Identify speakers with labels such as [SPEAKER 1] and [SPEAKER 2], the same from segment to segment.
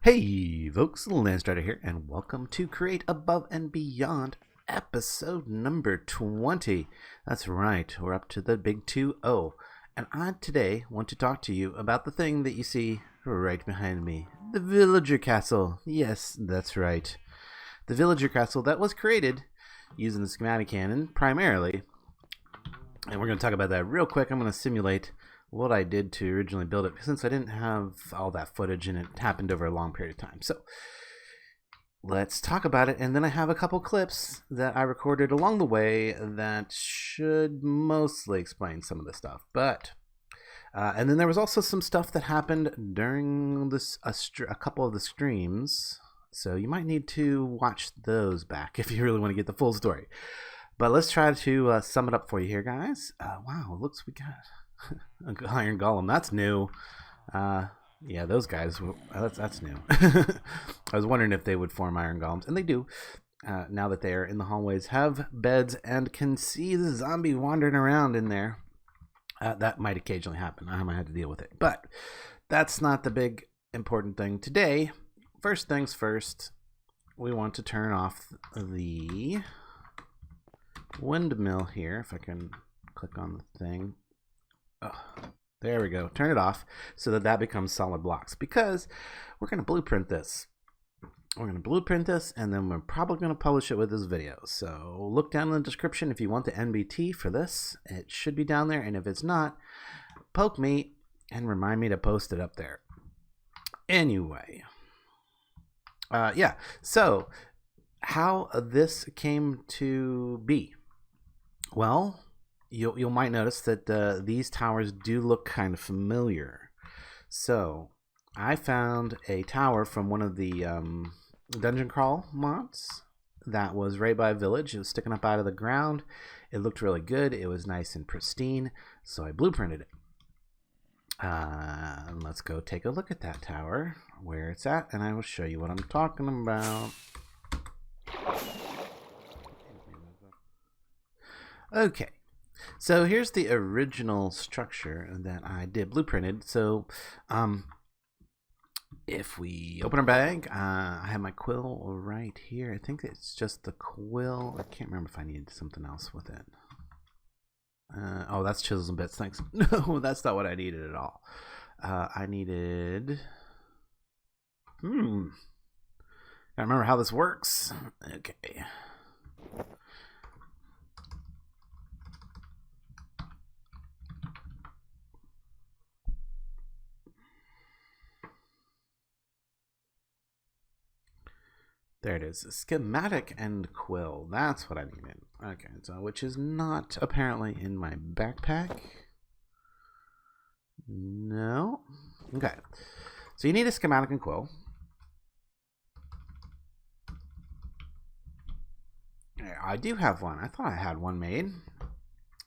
[SPEAKER 1] Hey folks, Landstryder here, and welcome to Create Above and Beyond, episode number 20. That's right, we're up to the big 2-0. And I today want to talk to you about the thing that you see right behind me. The villager castle. Yes, that's right. The villager castle that was created using the schematic cannon primarily. And we're going to talk about that real quick. I'm going to simulate what I did to originally build it, since I didn't have all that footage and it happened over a long period of time. So let's talk about it, and then I have a couple clips that I recorded along the way that should mostly explain some of the stuff. But and then there was also some stuff that happened during this a couple of the streams, so you might need to watch those back if you really want to get the full story. But let's try to sum it up for you here, guys. Wow, looks we got an iron golem. That's new. Yeah, those guys. That's new. I was wondering if they would form iron golems, and they do. Now that they are in the hallways, have beds, and can see the zombie wandering around in there. That might occasionally happen. I might have to deal with it, but that's not the big important thing today. First things first, we want to turn off the windmill here. If I can click on the thing. Oh, there we go. Turn it off so that becomes solid blocks, because we're going to blueprint this. We're going to blueprint this, and then we're probably going to publish it with this video. So look down in the description if you want the NBT for this. It should be down there, and if it's not, poke me and remind me to post it up there. Anyway, yeah. So how this came to be? Well, you might notice that these towers do look kind of familiar. So I found a tower from one of the dungeon crawl mods that was right by a village. It was sticking up out of the ground. It looked really good. It was nice and pristine, so I blueprinted it. Let's go take a look at that tower, where it's at, and I will show you what I'm talking about. Okay. So here's the original structure that I did blueprinted. So if we open our bag, I have my quill right here. I think it's just the quill. I can't remember if I needed something else with it. Oh, that's chisels and bits. Thanks. No, that's not what I needed at all. I needed... Gotta remember how this works. Okay. There it is. Schematic and quill. That's what I needed. Okay, so which is not apparently in my backpack. No. Okay. So you need a schematic and quill. I do have one. I thought I had one made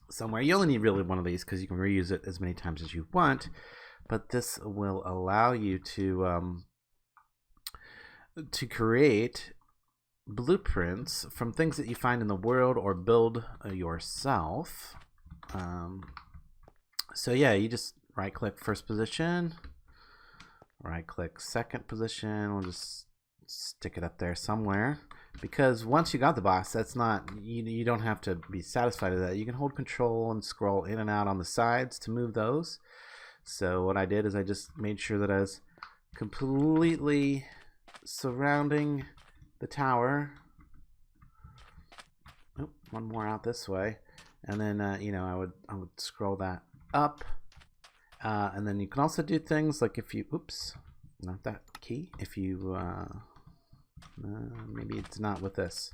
[SPEAKER 1] somewhere. You only need really one of these because you can reuse it as many times as you want. But this will allow you to create blueprints from things that you find in the world or build yourself. So yeah, you just right click first position, right click second position. We'll just stick it up there somewhere, because once you got the box, that's not, you don't have to be satisfied with that. You can hold control and scroll in and out on the sides to move those. So what I did is I just made sure that I was completely surrounding the tower. Oh, one more out this way, and then you know, I would scroll that up, and then you can also do things like if you, oops, not that key. If you maybe it's not with this.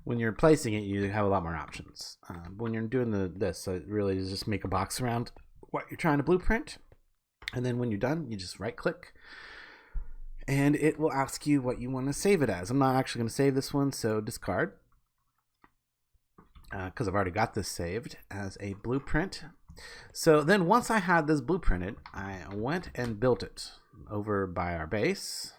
[SPEAKER 1] When you're placing it, you have a lot more options. When you're doing this, it really is just make a box around what you're trying to blueprint, and then when you're done, you just right click, and it will ask you what you want to save it as. I'm not actually going to save this one, so discard, because I've already got this saved as a blueprint. So then once I had this blueprinted, I went and built it over by our base.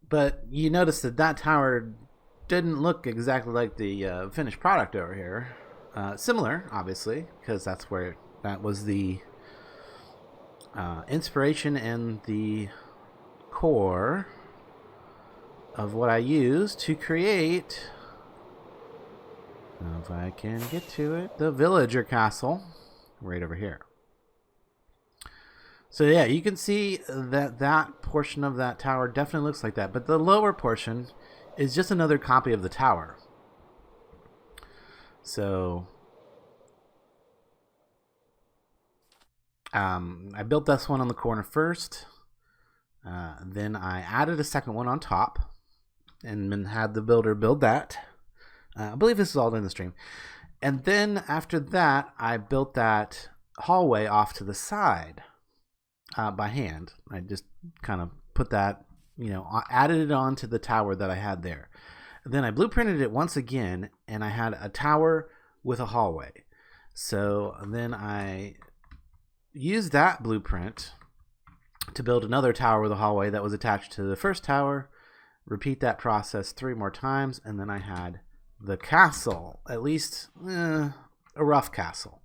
[SPEAKER 1] But you notice that that tower didn't look exactly like the finished product over here. Similar, obviously, because that was the inspiration and the core of what I used to create, if I can get to it, the villager castle right over here. So yeah, you can see that that portion of that tower definitely looks like that, but the lower portion is just another copy of the tower. So I built this one on the corner first. Then I added a second one on top and then had the builder build that. I believe this is all in the stream. And then after that, I built that hallway off to the side by hand. I just kind of put that, added it on to the tower that I had there. Then I blueprinted it once again, and I had a tower with a hallway. So then I used that blueprint to build another tower with a hallway that was attached to the first tower. Repeat that process 3 more times, and then I had the castle, at least a rough castle.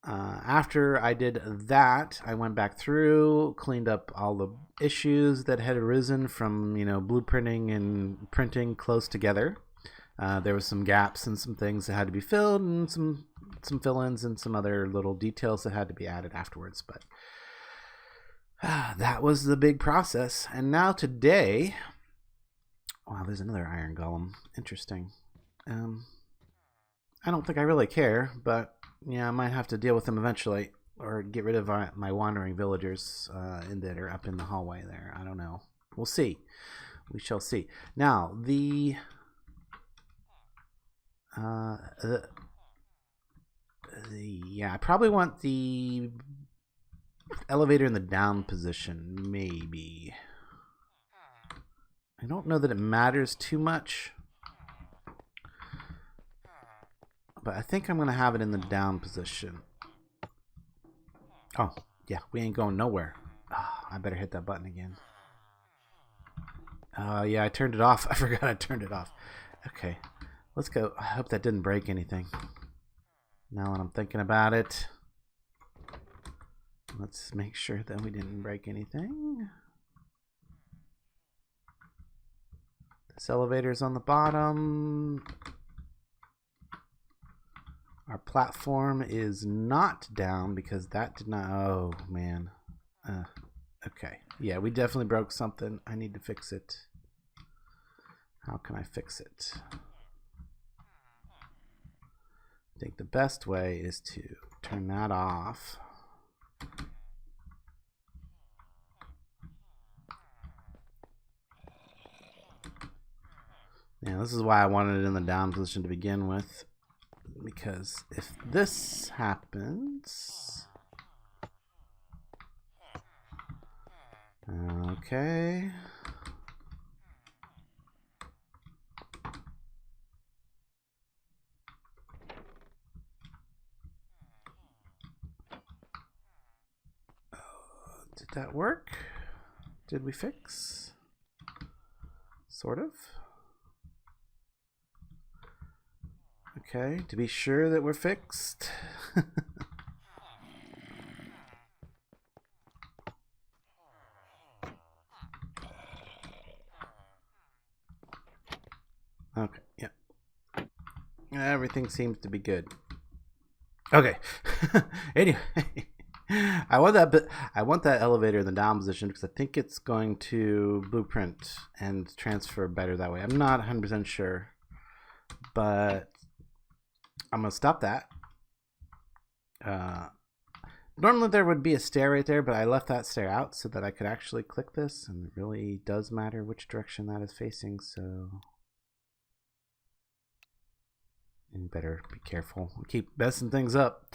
[SPEAKER 1] After I did that, I went back through, cleaned up all the issues that had arisen from blueprinting and printing close together. There was some gaps and some things that had to be filled, and some fill-ins and some other little details that had to be added afterwards. But that was the big process. And now today, wow, there's another iron golem. Interesting. I don't think I really care, but yeah, I might have to deal with them eventually, or get rid of my wandering villagers that are up in the hallway there. I don't know. We'll see. We shall see. Now yeah, I probably want the elevator in the down position, maybe. I don't know that it matters too much, but I think I'm going to have it in the down position. Oh, yeah, we ain't going nowhere. Oh, I better hit that button again. Yeah, I turned it off. I forgot I turned it off. Okay, let's go. I hope that didn't break anything. Now that I'm thinking about it, let's make sure that we didn't break anything. This elevator's on the bottom. Our platform is not down because that did not... Oh, man. Okay. Yeah, we definitely broke something. I need to fix it. How can I fix it? I think the best way is to turn that off. Yeah, this is why I wanted it in the down position to begin with. Because if this happens... Okay. Did that work? Did we fix? Sort of. Okay, to be sure that we're fixed. Okay, yeah. Everything seems to be good. Okay. Anyway, I want that elevator in the down position because I think it's going to blueprint and transfer better that way. I'm not 100% sure, but I'm gonna stop that. Normally there would be a stair right there, but I left that stair out so that I could actually click this, and it really does matter which direction that is facing, so you better be careful. Keep messing things up.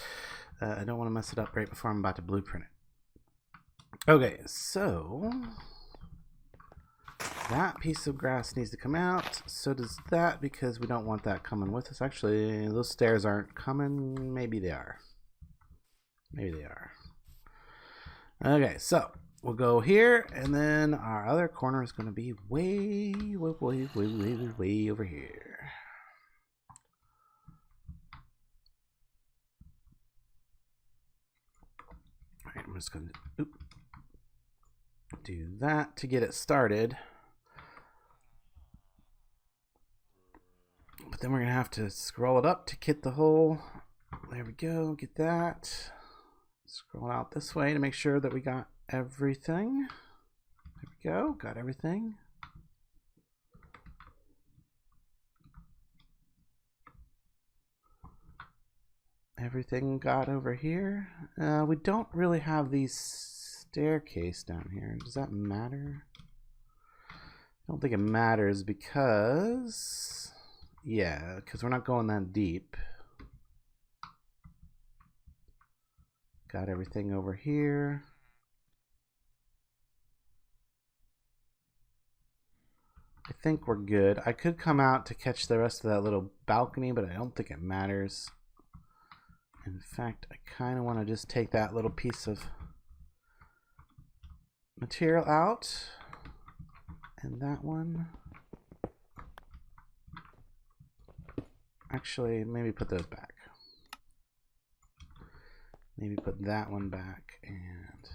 [SPEAKER 1] I don't want to mess it up right before I'm about to blueprint it. Okay, so that piece of grass needs to come out. So does that, because we don't want that coming with us. Actually, those stairs aren't coming. Maybe they are. Maybe they are. Okay, so we'll go here, and then our other corner is going to be way over here. All right, I'm just going to do that to get it started. But then we're going to have to scroll it up to get the whole, there we go, get that. Scroll out this way to make sure that we got everything. There we go, got everything. Everything got over here. We don't really have these staircase down here. Does that matter? I don't think it matters because, yeah, because we're not going that deep. Got everything over here. I think we're good. I could come out to catch the rest of that little balcony, but I don't think it matters. In fact, I kind of want to just take that little piece of material out. And that one. Actually, maybe put those back. Maybe put that one back, and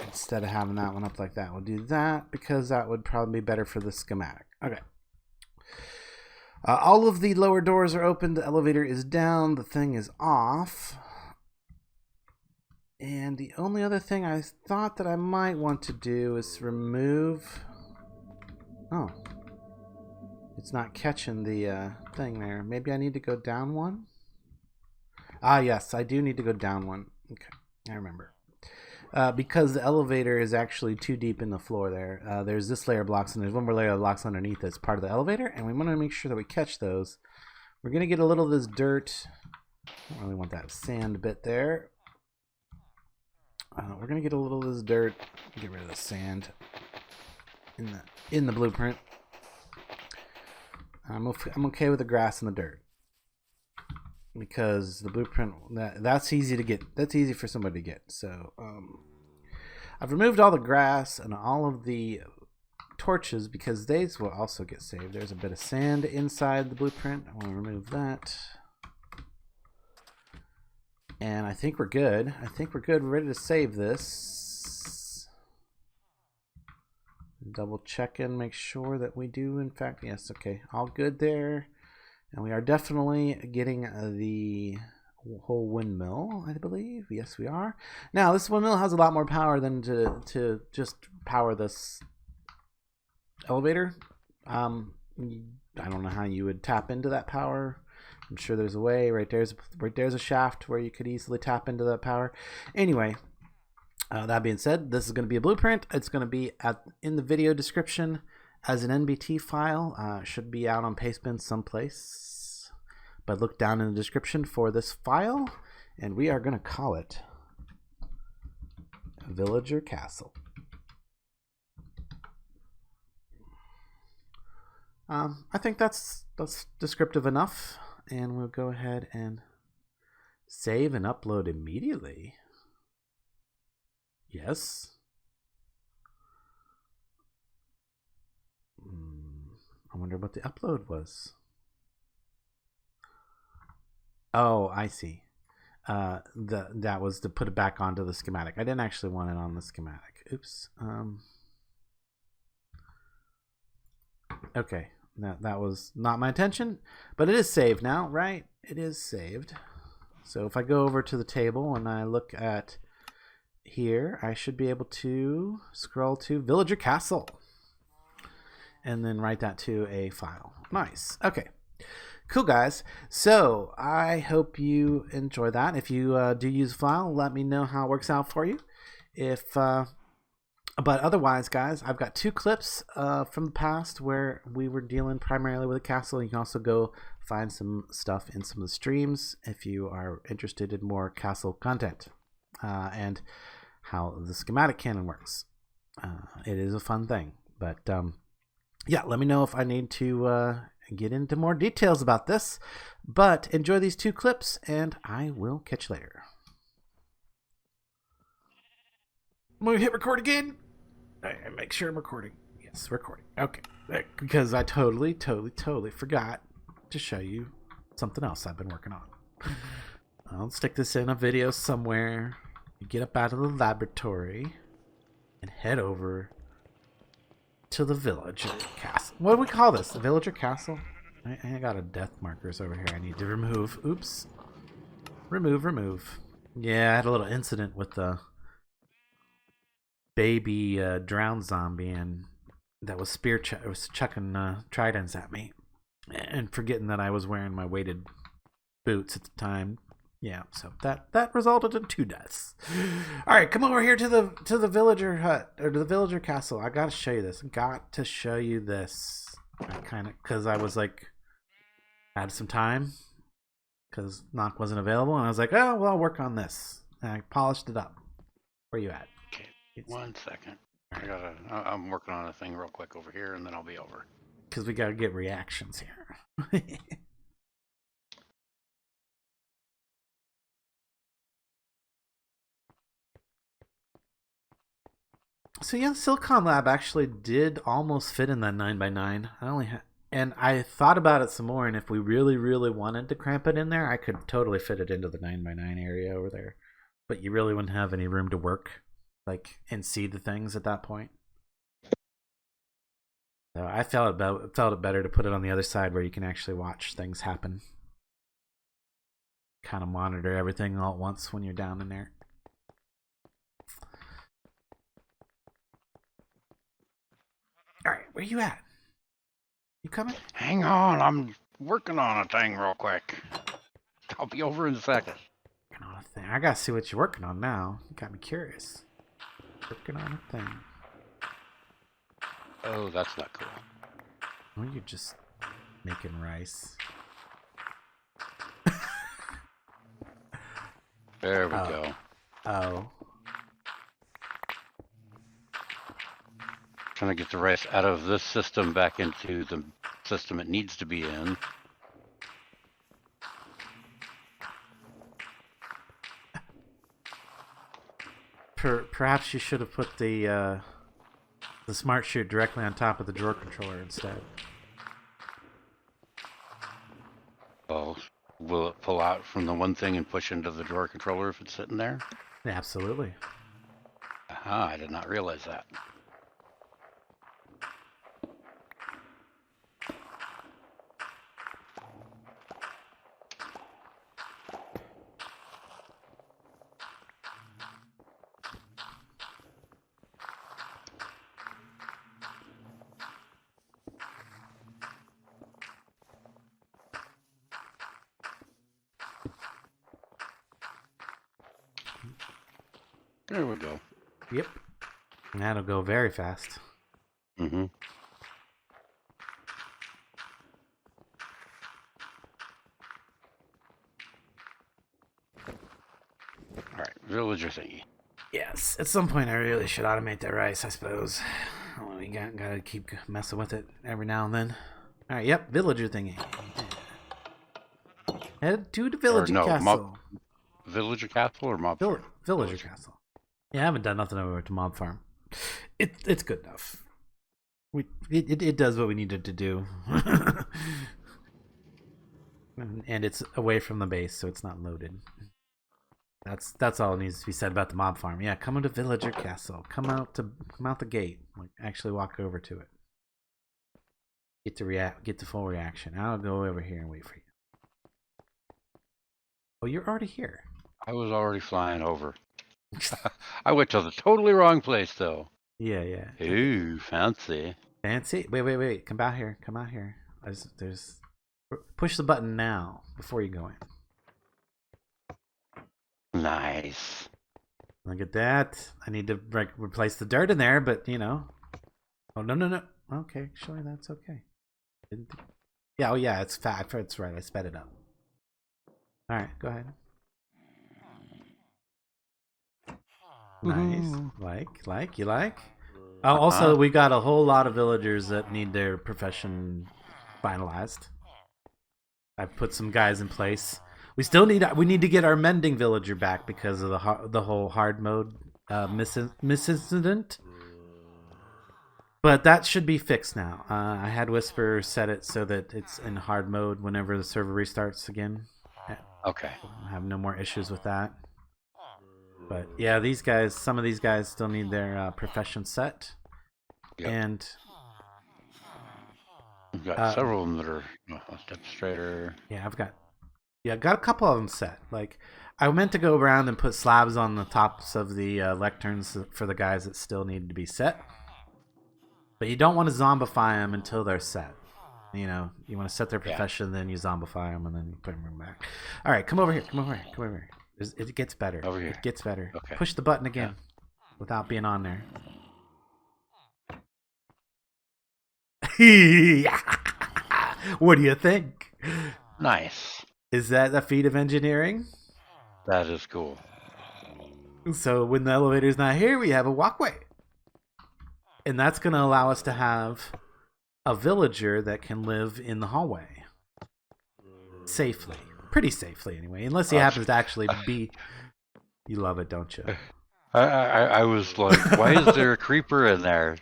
[SPEAKER 1] instead of having that one up like that, we'll do that because that would probably be better for the schematic. Okay. All of the lower doors are open. The elevator is down. The thing is off. And the only other thing I thought that I might want to do is remove... Oh. It's not catching the thing there. Maybe I need to go down one? Ah, yes, I do need to go down one. Okay, I remember. Because the elevator is actually too deep in the floor there. There's this layer of blocks, and there's one more layer of blocks underneath that's part of the elevator, and we want to make sure that we catch those. We're going to get a little of this dirt. I don't really want that sand bit there. We're going to get a little of this dirt. Get rid of the sand in the blueprint. I'm okay with the grass and the dirt. Because the blueprint, that's easy to get. That's easy for somebody to get. So I've removed all the grass and all of the torches because these will also get saved. There's a bit of sand inside the blueprint. I want to remove that. And I think we're good. I think we're good. We're ready to save this. Double check and make sure that we do, in fact, yes, okay. All good there. And we are definitely getting the whole windmill, I believe. Yes, we are. Now, this windmill has a lot more power than to just power this elevator. I don't know how you would tap into that power. I'm sure there's a way. Right there's a shaft where you could easily tap into that power. Anyway, that being said, this is going to be a blueprint. It's going to be in the video description as an NBT file. Should be out on Pastebin someplace. But look down in the description for this file, and we are going to call it Villager Castle. I think that's descriptive enough, and we'll go ahead and save and upload immediately. Yes. I wonder what the upload was. Oh, I see. That was to put it back onto the schematic. I didn't actually want it on the schematic. Oops. Okay. That was not my intention, but it is saved now, right? It is saved. So if I go over to the table and I look at here, I should be able to scroll to Villager Castle and then write that to a file. Nice. Okay. Cool, guys. So I hope you enjoy that. If you do use a file, let me know how it works out for you. But otherwise, guys, I've got 2 clips from the past where we were dealing primarily with a castle. You can also go find some stuff in some of the streams if you are interested in more castle content and how the schematic canon works. It is a fun thing. But yeah, let me know if I need to get into more details about this. But enjoy these 2 clips, and I will catch you later. I'm gonna hit record again. Make sure I'm recording. Yes, recording. Okay. Because I totally forgot to show you something else I've been working on. I'll stick this in a video somewhere. You get up out of the laboratory and head over to the villager castle. What do we call this? The villager castle? I got a death markers over here I need to remove. Oops. Remove. Yeah, I had a little incident with the baby drowned zombie and that was was chucking tridents at me and forgetting that I was wearing my weighted boots at the time. Yeah, so that resulted in 2 deaths. All right, come over here to the villager hut or to the villager castle. I gotta show you this. Because I was like, I had some time because knock wasn't available, and I was like, oh well, I'll work on this. And I polished it up. Where you at?
[SPEAKER 2] Okay, 1 second. I'm working on a thing real quick over here, and then I'll be over.
[SPEAKER 1] Because we gotta get reactions here. So yeah, the Silicon Lab actually did almost fit in that 9x9. And I thought about it some more, and if we really wanted to cramp it in there, I could totally fit it into the 9x9 area over there. But you really wouldn't have any room to work, and see the things at that point. So I felt it better to put it on the other side where you can actually watch things happen. Kind of monitor everything all at once when you're down in there. All right, where you at? You coming?
[SPEAKER 2] Hang on, I'm working on a thing real quick. I'll be over in a second.
[SPEAKER 1] Working on a thing. I gotta see what you're working on now. You got me curious. Working on a thing.
[SPEAKER 2] Oh, that's not cool.
[SPEAKER 1] Or you're just making rice.
[SPEAKER 2] There we go.
[SPEAKER 1] Oh.
[SPEAKER 2] Trying to get the rice out of this system back into the system it needs to be in.
[SPEAKER 1] Perhaps you should have put the smart chute directly on top of the drawer controller instead.
[SPEAKER 2] Oh, will it pull out from the one thing and push into the drawer controller if it's sitting there?
[SPEAKER 1] Absolutely.
[SPEAKER 2] Aha, I did not realize that. There we go.
[SPEAKER 1] Yep. And that'll go very fast.
[SPEAKER 2] Mm-hmm. All right, villager thingy.
[SPEAKER 1] Yes. At some point, I really should automate that rice, I suppose. Well, we gotta keep messing with it every now and then. All right. Yep. Villager thingy. Head to the villager castle.
[SPEAKER 2] Villager castle or mob farm?
[SPEAKER 1] Villager castle. Yeah, I haven't done nothing over to mob farm. It's good enough. It does what we needed to do. And it's away from the base, so it's not loaded. That's all that needs to be said about the mob farm. Yeah, come into villager castle. Come out the gate. Actually walk over to it. Get the full reaction. I'll go over here and wait for you. Oh, you're already here.
[SPEAKER 2] I was already flying over. I went to the totally wrong place, though.
[SPEAKER 1] Yeah.
[SPEAKER 2] Ooh, fancy.
[SPEAKER 1] Fancy? Wait. Come out here. There's push the button now before you go in.
[SPEAKER 2] Nice.
[SPEAKER 1] Look at that. I need to replace the dirt in there, but Oh, no. Okay, actually that's okay. Yeah, it's fat. It's right. I sped it up. All right, go ahead. Nice. You like? Oh, also, we got a whole lot of villagers that need their profession finalized. I've put some guys in place. We need to get our mending villager back because of the whole hard mode misincident. But that should be fixed now. I had Whisper set it so that it's in hard mode whenever the server restarts again.
[SPEAKER 2] Okay.
[SPEAKER 1] I have no more issues with that. But yeah, these guys, some of these guys still need their profession set.
[SPEAKER 2] Yep.
[SPEAKER 1] And
[SPEAKER 2] we've got several of them that are Landstryder.
[SPEAKER 1] Yeah, I've got a couple of them set. Like, I meant to go around and put slabs on the tops of the lecterns for the guys that still need to be set. But you don't want to zombify them until they're set. You know, you want to set their profession, then you zombify them, and then you put them back. All right, come over here. Come over here. It gets better.
[SPEAKER 2] Over here.
[SPEAKER 1] It gets better.
[SPEAKER 2] Okay.
[SPEAKER 1] Push the button again without being on there. What do you think?
[SPEAKER 2] Nice.
[SPEAKER 1] Is that a feat of engineering?
[SPEAKER 2] That is cool.
[SPEAKER 1] So when the elevator's not here, we have a walkway. And that's going to allow us to have a villager that can live in the hallway. Safely. Pretty safely, anyway. Unless he happens to actually be... You love it, don't you?
[SPEAKER 2] I was like, why is there a creeper in there?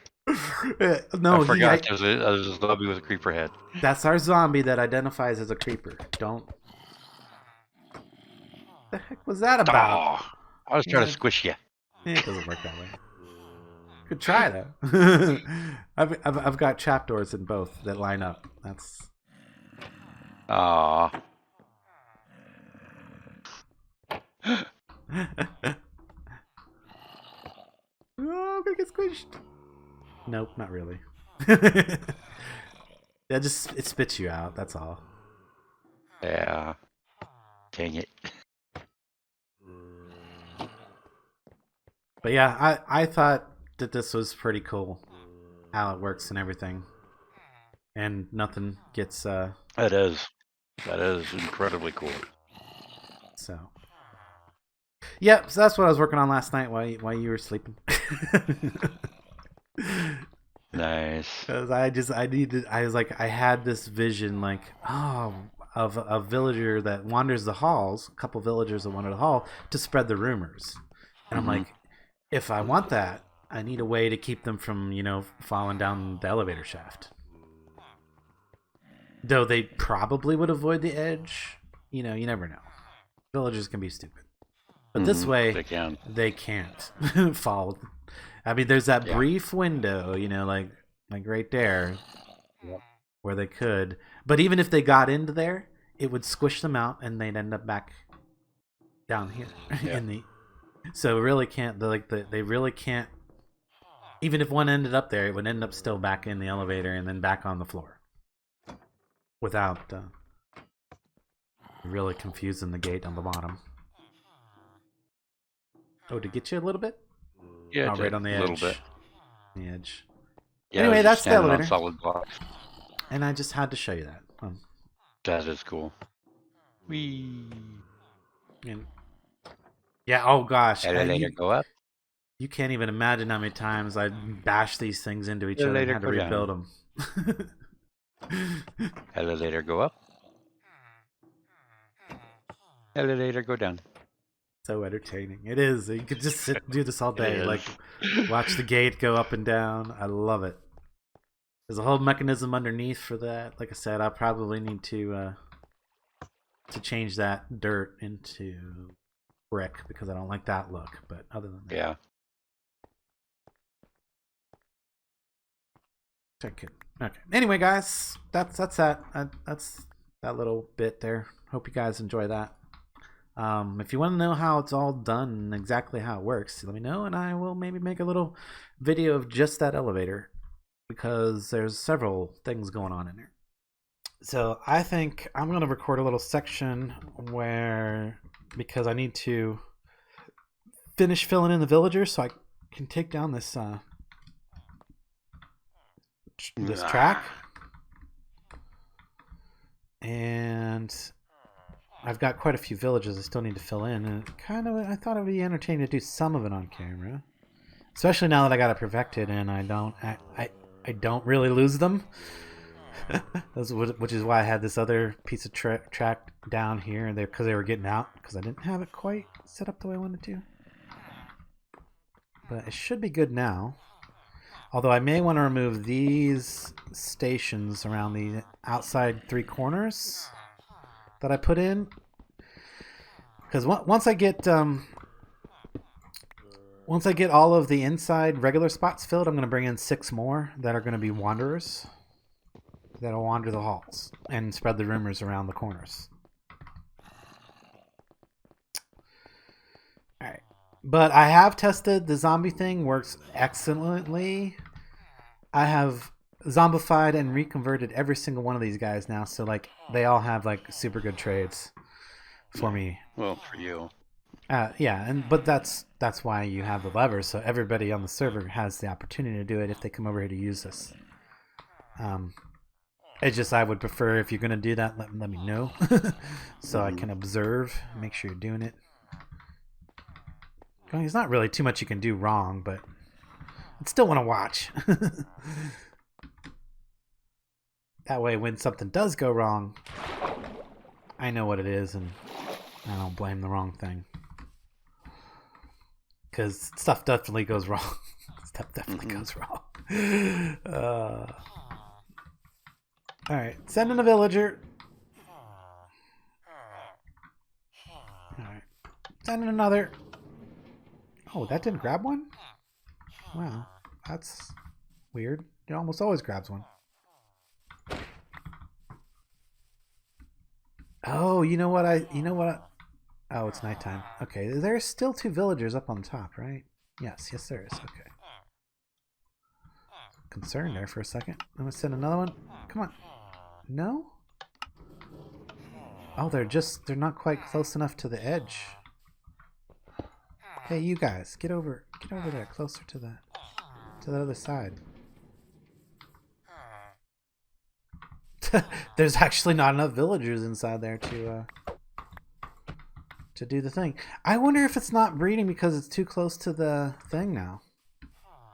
[SPEAKER 1] No,
[SPEAKER 2] I forgot there's a zombie with a creeper head.
[SPEAKER 1] That's our zombie that identifies as a creeper. Don't... What the heck was that about?
[SPEAKER 2] Oh, I was trying to squish you.
[SPEAKER 1] It doesn't work that way. Could try though. I've got trapdoors in both that line up. That's.
[SPEAKER 2] Aww.
[SPEAKER 1] Oh, I'm gonna get squished. Nope, not really. Yeah, just it spits you out. That's all.
[SPEAKER 2] Yeah. Dang it.
[SPEAKER 1] But yeah, I thought that this was pretty cool, how it works and everything, and nothing gets.
[SPEAKER 2] That is incredibly cool.
[SPEAKER 1] So. Yep, so that's what I was working on last night while you were sleeping.
[SPEAKER 2] Nice.
[SPEAKER 1] Because I had this vision like, of a villager that wanders the halls, a couple villagers that wander the hall to spread the rumors. And I'm like, if I want that, I need a way to keep them from, falling down the elevator shaft. Though they probably would avoid the edge. You never know. Villagers can be stupid. But this way, they can't fall. I mean, there's that brief window, like right there, where they could. But even if they got into there, it would squish them out, and they'd end up back down here in the. So really can't. They really can't. Even if one ended up there, it would end up still back in the elevator and then back on the floor, without really confusing the gate on the bottom. Oh, to get you a little bit?
[SPEAKER 2] Yeah,
[SPEAKER 1] right on the edge.
[SPEAKER 2] A little bit.
[SPEAKER 1] The edge.
[SPEAKER 2] Yeah,
[SPEAKER 1] anyway, that's the elevator.
[SPEAKER 2] On solid blocks.
[SPEAKER 1] And I just had to show you that.
[SPEAKER 2] That is cool. Whee.
[SPEAKER 1] And yeah, oh gosh.
[SPEAKER 2] Elevator go up.
[SPEAKER 1] You can't even imagine how many times I bashed these things into each other and had to rebuild them.
[SPEAKER 2] Elevator go up. Elevator go down.
[SPEAKER 1] So entertaining. It is. You could just sit and do this all day. Like, watch the gate go up and down. I love it. There's a whole mechanism underneath for that. Like I said, I probably need to change that dirt into brick because I don't like that look. But other than that.
[SPEAKER 2] Yeah.
[SPEAKER 1] Okay. Anyway, guys, that's that. That's that little bit there. Hope you guys enjoy that. If you want to know how it's all done and exactly how it works, let me know, and I will maybe make a little video of just that elevator because there's several things going on in there. So I think I'm going to record a little section because I need to finish filling in the villagers so I can take down this track. And I've got quite a few villages I still need to fill in, and I thought it would be entertaining to do some of it on camera, especially now that I got it perfected and I don't really lose them. Which is why I had this other piece of track down here because they were getting out because I didn't have it quite set up the way I wanted to. But it should be good now. Although I may want to remove these stations around the outside 3 corners that I put in. Because once I get all of the inside regular spots filled, I'm going to bring in 6 more that are going to be wanderers. That'll wander the halls and spread the rumors around the corners. Alright. But I have tested the zombie thing, works excellently. I have zombified and reconverted every single one of these guys now, so like they all have like super good trades for me.
[SPEAKER 2] Well, for you.
[SPEAKER 1] Yeah, but that's why you have the levers, so everybody on the server has the opportunity to do it if they come over here to use this. It's just I would prefer if you're going to do that, let me know so I can observe, make sure you're doing it. There's not really too much you can do wrong, but I still want to watch. That way when something does go wrong, I know what it is and I don't blame the wrong thing. Because stuff definitely goes wrong. Stuff definitely goes wrong. Alright, send in a villager. Alright, send in another. Oh, that didn't grab one? Wow, that's weird. It almost always grabs one. Oh, you know what? Oh, it's nighttime. Okay, there's still 2 villagers up on top, right? Yes, there is. Okay. Concerned there for a second. I'm gonna send another one. Come on. No? Oh, they're not quite close enough to the edge. Hey, you guys, get over there, closer to the other side. There's actually not enough villagers inside there to do the thing. I wonder if it's not breeding because it's too close to the thing now.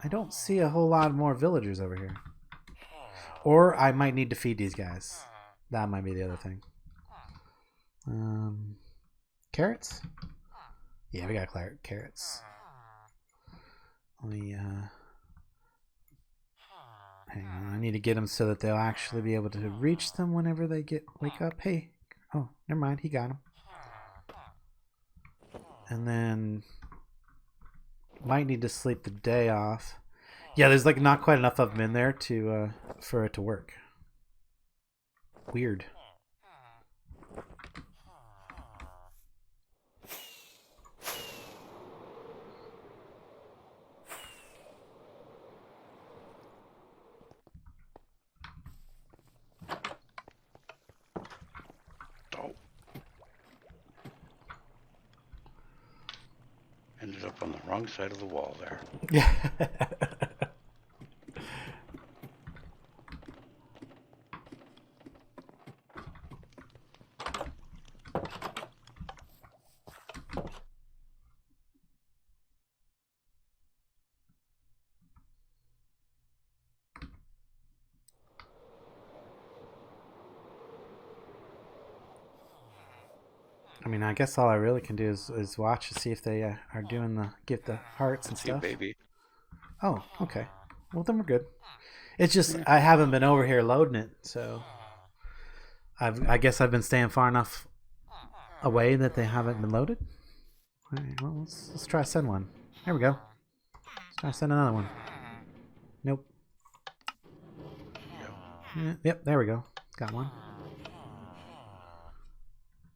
[SPEAKER 1] I don't see a whole lot more villagers over here. Or I might need to feed these guys. That might be the other thing. Carrots? Yeah, we got carrots. Let me, hang on. I need to get them so that they'll actually be able to reach them whenever they wake up. Hey. Oh, never mind. He got them. And then might need to sleep the day off. Yeah, there's like not quite enough of them in there to for it to work. Weird.
[SPEAKER 2] Oh. Ended up on the wrong side of the wall there.
[SPEAKER 1] Yeah. I mean, I guess all I really can do is watch to see if they are doing give the hearts and stuff.
[SPEAKER 2] Baby.
[SPEAKER 1] Oh, okay. Well, then we're good. It's just I haven't been over here loading it, so I guess I've been staying far enough away that they haven't been loaded. All right, well, let's try send one. There we go. Let's try send another one. Nope. Yep, there we go. Got one.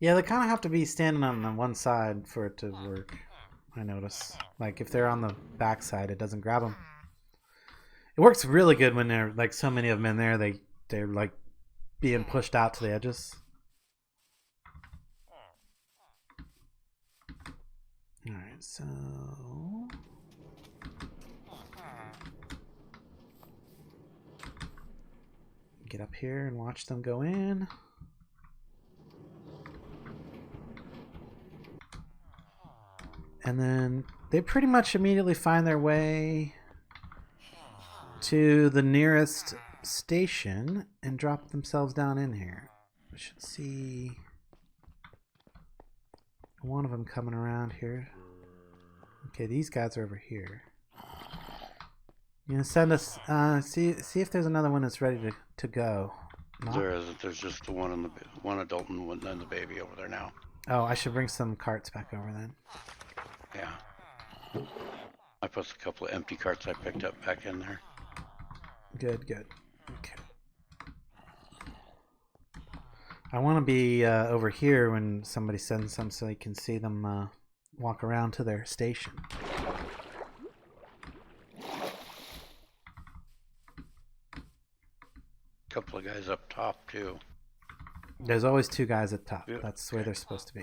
[SPEAKER 1] Yeah, they kind of have to be standing on the one side for it to work, I notice. Like, if they're on the back side, it doesn't grab them. It works really good when there are, like, so many of them in there. They're like, being pushed out to the edges. Alright, so... get up here and watch them go in. And then they pretty much immediately find their way to the nearest station and drop themselves down in here. We should see one of them coming around here. Okay, these guys are over here. You know, send us. See if there's another one that's ready to go. No?
[SPEAKER 2] There isn't. There's just the one adult and then the baby over there now.
[SPEAKER 1] Oh, I should bring some carts back over then.
[SPEAKER 2] Yeah. I put a couple of empty carts I picked up back in there.
[SPEAKER 1] Good. Okay. I want to be over here when somebody sends them so you can see them walk around to their station.
[SPEAKER 2] Couple of guys up top too.
[SPEAKER 1] There's always two guys at top.
[SPEAKER 2] Yeah.
[SPEAKER 1] That's where they're supposed to be.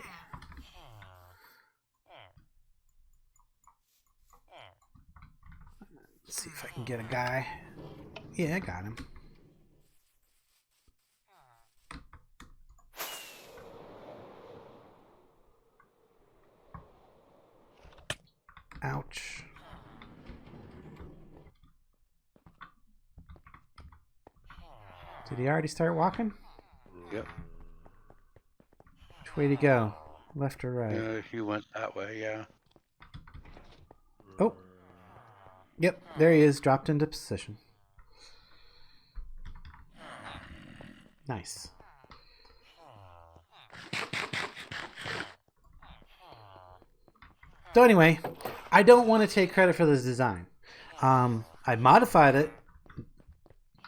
[SPEAKER 1] Let's see if I can get a guy. Yeah, I got him. Ouch. Did he already start walking?
[SPEAKER 2] Yep.
[SPEAKER 1] Which way to go? Left or right?
[SPEAKER 2] He went that way, yeah.
[SPEAKER 1] Oh. Yep, there he is, dropped into position. Nice. So anyway, I don't want to take credit for this design. I modified it,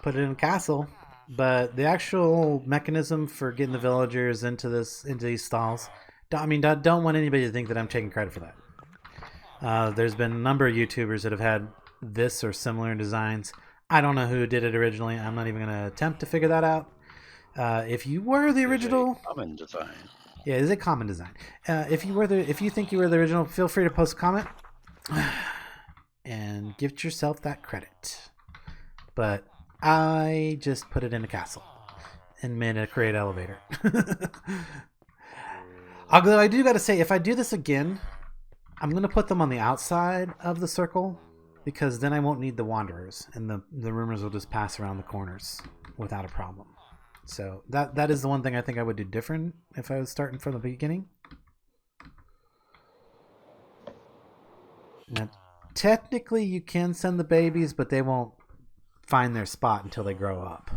[SPEAKER 1] put it in a castle, but the actual mechanism for getting the villagers into these stalls, don't want anybody to think that I'm taking credit for that. There's been a number of YouTubers that have had this or similar designs. I don't know who did it originally. I'm not even going to attempt to figure that out. If you were the original,
[SPEAKER 2] common design.
[SPEAKER 1] Yeah, it's a common design. If you think you were the original, feel free to post a comment and give yourself that credit. But I just put it in a castle and made a create elevator. Although I do got to say, if I do this again, I'm going to put them on the outside of the circle because then I won't need the wanderers and the rumors will just pass around the corners without a problem. So that is the one thing I think I would do different if I was starting from the beginning. Now, technically you can send the babies, but they won't find their spot until they grow up.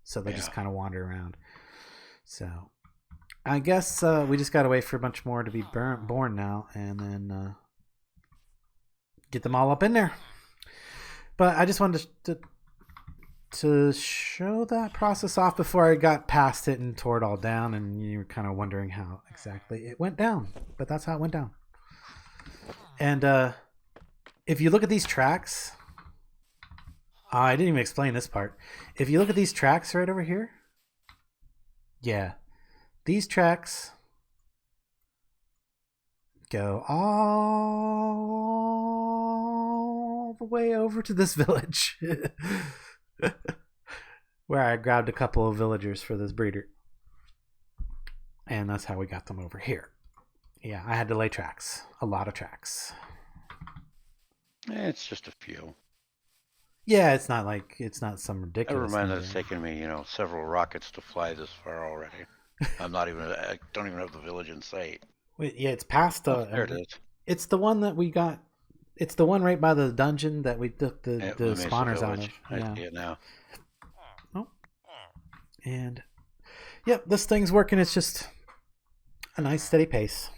[SPEAKER 1] So they just kind of wander around. So I guess we just got to wait for a bunch more to be born now and then get them all up in there. But I just wanted to show that process off before I got past it and tore it all down, and you were kind of wondering how exactly it went down, but that's how it went down. And if you look at these tracks, I didn't even explain this part. If you look at these tracks right over here, yeah, these tracks go all the way over to this village. Where I grabbed a couple of villagers for this breeder. And that's how we got them over here. Yeah, I had to lay tracks. A lot of tracks.
[SPEAKER 2] It's just a few.
[SPEAKER 1] Yeah, it's not some ridiculous.
[SPEAKER 2] Never mind that it's taken me, several rockets to fly this far already. I don't even have the village in sight.
[SPEAKER 1] Wait, yeah, it's past the...
[SPEAKER 2] there it is.
[SPEAKER 1] It's the one that we got... It's the one right by the dungeon that we took the spawners out of.
[SPEAKER 2] I see it now.
[SPEAKER 1] Oh. And, yep, this thing's working. It's just a nice steady pace.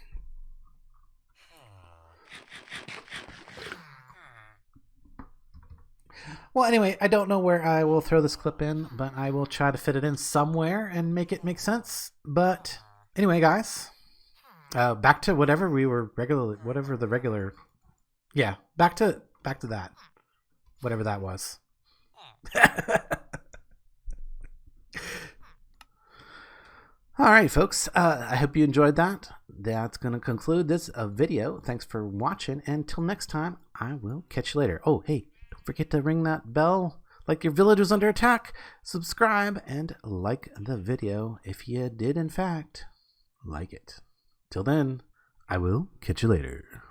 [SPEAKER 1] Well, anyway, I don't know where I will throw this clip in, but I will try to fit it in somewhere and make it make sense. But anyway, guys, back to whatever we were regular. Yeah, back to that. Whatever that was. All right, folks. I hope you enjoyed that. That's going to conclude this video. Thanks for watching. Until next time, I will catch you later. Oh, hey, don't forget to ring that bell like your village was under attack. Subscribe and like the video if you did, in fact, like it. Till then, I will catch you later.